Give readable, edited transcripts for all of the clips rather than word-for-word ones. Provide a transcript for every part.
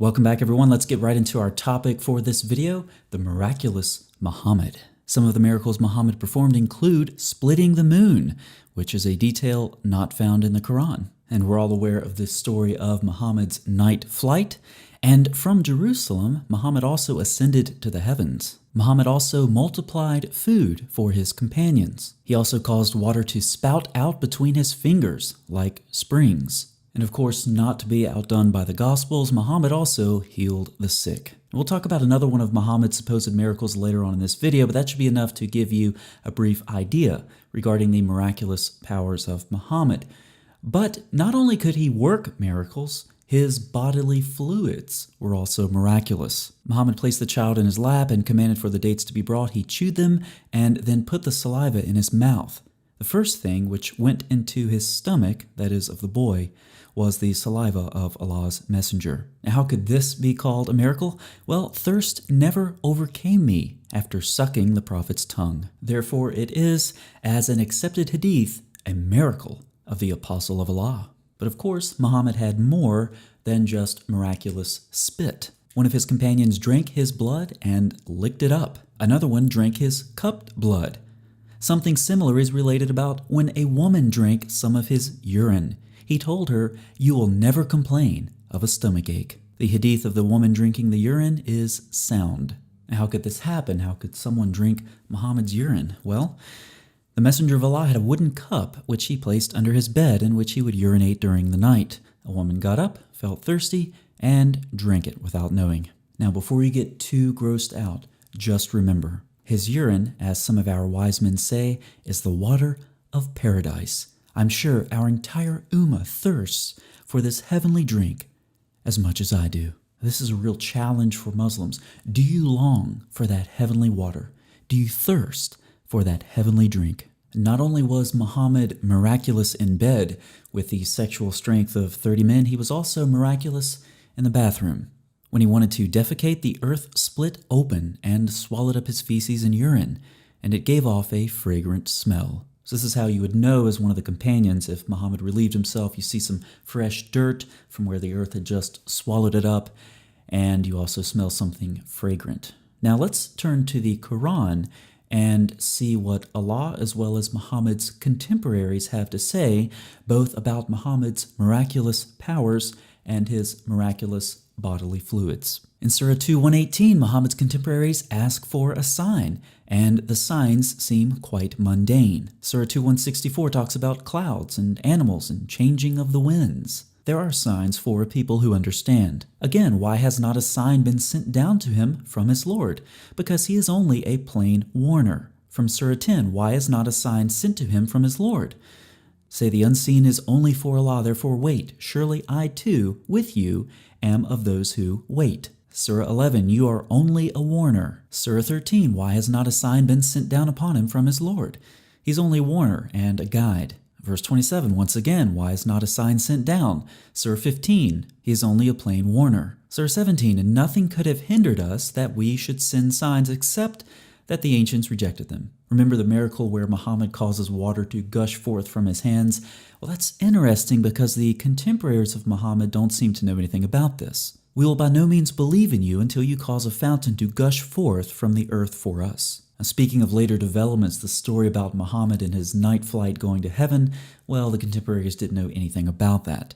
Welcome back, everyone. Let's get right into our topic for this video, the miraculous Muhammad. Some of the miracles Muhammad performed include splitting the moon, which is a detail not found in the Quran. And we're all aware of this story of Muhammad's night flight. And from Jerusalem, Muhammad also ascended to the heavens. Muhammad also multiplied food for his companions. He also caused water to spout out between his fingers like springs. And of course, not to be outdone by the Gospels, Muhammad also healed the sick. We'll talk about another one of Muhammad's supposed miracles later on in this video, but that should be enough to give you a brief idea regarding the miraculous powers of Muhammad. But not only could he work miracles, his bodily fluids were also miraculous. Muhammad placed the child in his lap and commanded for the dates to be brought. He chewed them and then put the saliva in his mouth. The first thing which went into his stomach, that is of the boy, was the saliva of Allah's messenger. Now, how could this be called a miracle? Well, thirst never overcame me after sucking the prophet's tongue. Therefore, it is, as an accepted hadith, a miracle of the apostle of Allah. But of course, Muhammad had more than just miraculous spit. One of his companions drank his blood and licked it up. Another one drank his cupped blood. Something similar is related about when a woman drank some of his urine. He told her, "You will never complain of a stomachache." The hadith of the woman drinking the urine is sound. How could this happen? How could someone drink Muhammad's urine? Well, the messenger of Allah had a wooden cup which he placed under his bed in which he would urinate during the night. A woman got up, felt thirsty, and drank it without knowing. Now, before you get too grossed out, just remember, his urine, as some of our wise men say, is the water of paradise. I'm sure our entire ummah thirsts for this heavenly drink as much as I do. This is a real challenge for Muslims. Do you long for that heavenly water? Do you thirst for that heavenly drink? Not only was Muhammad miraculous in bed with the sexual strength of 30 men, he was also miraculous in the bathroom. When he wanted to defecate, the earth split open and swallowed up his feces and urine, and it gave off a fragrant smell. So this is how you would know as one of the companions if Muhammad relieved himself. You see some fresh dirt from where the earth had just swallowed it up, and you also smell something fragrant. Now let's turn to the Quran and see what Allah as well as Muhammad's contemporaries have to say, both about Muhammad's miraculous powers and his miraculous bodily fluids. In Surah 2:118, Muhammad's contemporaries ask for a sign, and the signs seem quite mundane. Surah 2:164 talks about clouds and animals and changing of the winds. There are signs for people who understand. Again, why has not a sign been sent down to him from his Lord? Because he is only a plain warner. From Surah 10, why is not a sign sent to him from his Lord? Say the unseen is only for Allah, therefore wait. Surely I too, with you, am of those who wait. Surah 11, you are only a warner. Surah 13, why has not a sign been sent down upon him from his Lord? He's only a warner and a guide. Verse 27, once again, why is not a sign sent down? Surah 15, he is only a plain warner. Surah 17, and nothing could have hindered us that we should send signs except that the ancients rejected them. Remember the miracle where Muhammad causes water to gush forth from his hands? Well, that's interesting because the contemporaries of Muhammad don't seem to know anything about this. We will by no means believe in you until you cause a fountain to gush forth from the earth for us. Now, speaking of later developments, the story about Muhammad and his night flight going to heaven, well, the contemporaries didn't know anything about that.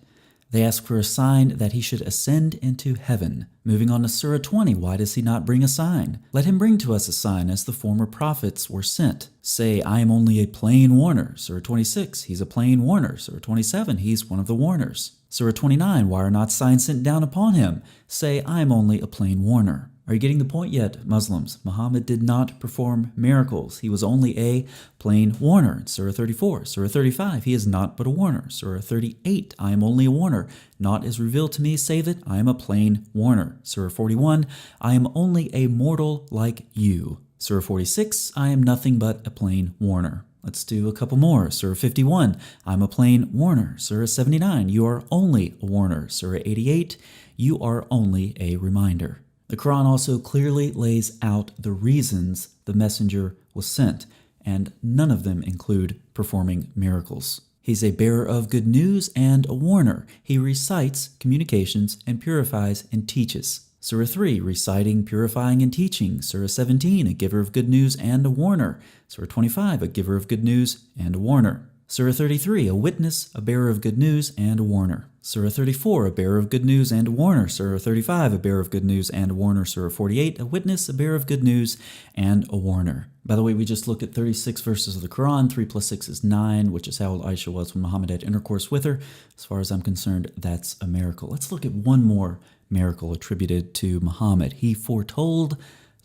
They asked for a sign that he should ascend into heaven. Moving on to Surah 20, why does he not bring a sign? Let him bring to us a sign as the former prophets were sent. Say, I am only a plain warner. Surah 26, he's a plain warner. Surah 27, he's one of the warners. Surah 29, why are not signs sent down upon him? Say, I am only a plain warner. Are you getting the point yet, Muslims? Muhammad did not perform miracles. He was only a plain warner. Surah 34, Surah 35, he is not but a warner. Surah 38, I am only a warner. Naught is revealed to me save that I am a plain warner. Surah 41, I am only a mortal like you. Surah 46, I am nothing but a plain warner. Let's do a couple more. Surah 51, I'm a plain warner. Surah 79, you are only a warner. Surah 88, you are only a reminder. The Quran also clearly lays out the reasons the messenger was sent, and none of them include performing miracles. He's a bearer of good news and a warner. He recites, communications, and purifies and teaches. Surah 3, reciting, purifying, and teaching. Surah 17, a giver of good news and a warner. Surah 25, a giver of good news and a warner. Surah 33, a witness, a bearer of good news, and a warner. Surah 34, a bearer of good news and a warner. Surah 35, a bearer of good news and a warner. Surah 48, a witness, a bearer of good news, and a warner. By the way, we just looked at 36 verses of the Quran. 3 plus 6 is 9, which is how old Aisha was when Muhammad had intercourse with her. As far as I'm concerned, that's a miracle. Let's look at one more miracle attributed to Muhammad. He foretold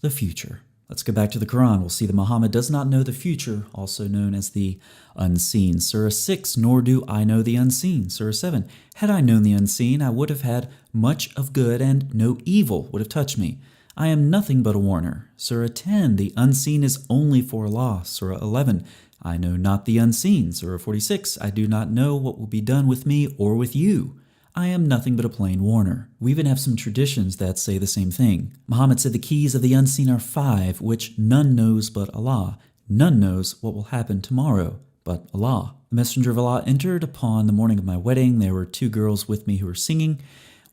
the future. Let's go back to the Quran. We'll see that Muhammad does not know the future, also known as the unseen. Surah 6, nor do I know the unseen. Surah 7, had I known the unseen, I would have had much of good and no evil would have touched me. I am nothing but a warner. Surah 10, the unseen is only for Allah. Surah 11, I know not the unseen. Surah 46, I do not know what will be done with me or with you. I am nothing but a plain warner. We even have some traditions that say the same thing. Muhammad said the keys of the unseen are 5, which none knows but Allah. None knows what will happen tomorrow but Allah. The Messenger of Allah entered upon the morning of my wedding. There were 2 girls with me who were singing.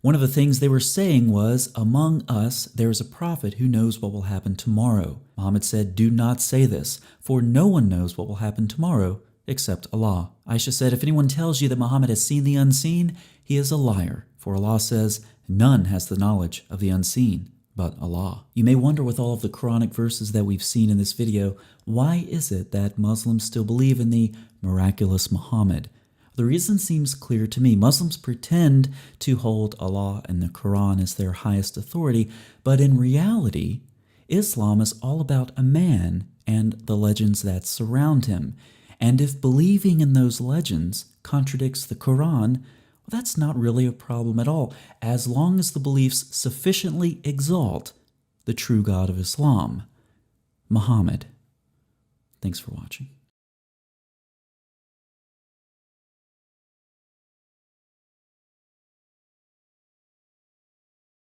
One of the things they were saying was, among us there is a prophet who knows what will happen tomorrow. Muhammad said, do not say this, for no one knows what will happen tomorrow except Allah. Aisha said, if anyone tells you that Muhammad has seen the unseen, he is a liar, for Allah says, none has the knowledge of the unseen but Allah. You may wonder, with all of the Quranic verses that we've seen in this video, why is it that Muslims still believe in the miraculous Muhammad? The reason seems clear to me. Muslims pretend to hold Allah and the Quran as their highest authority, but in reality, Islam is all about a man and the legends that surround him. And if believing in those legends contradicts the Quran, well, that's not really a problem at all, as long as the beliefs sufficiently exalt the true God of Islam, Muhammad. Thanks for watching.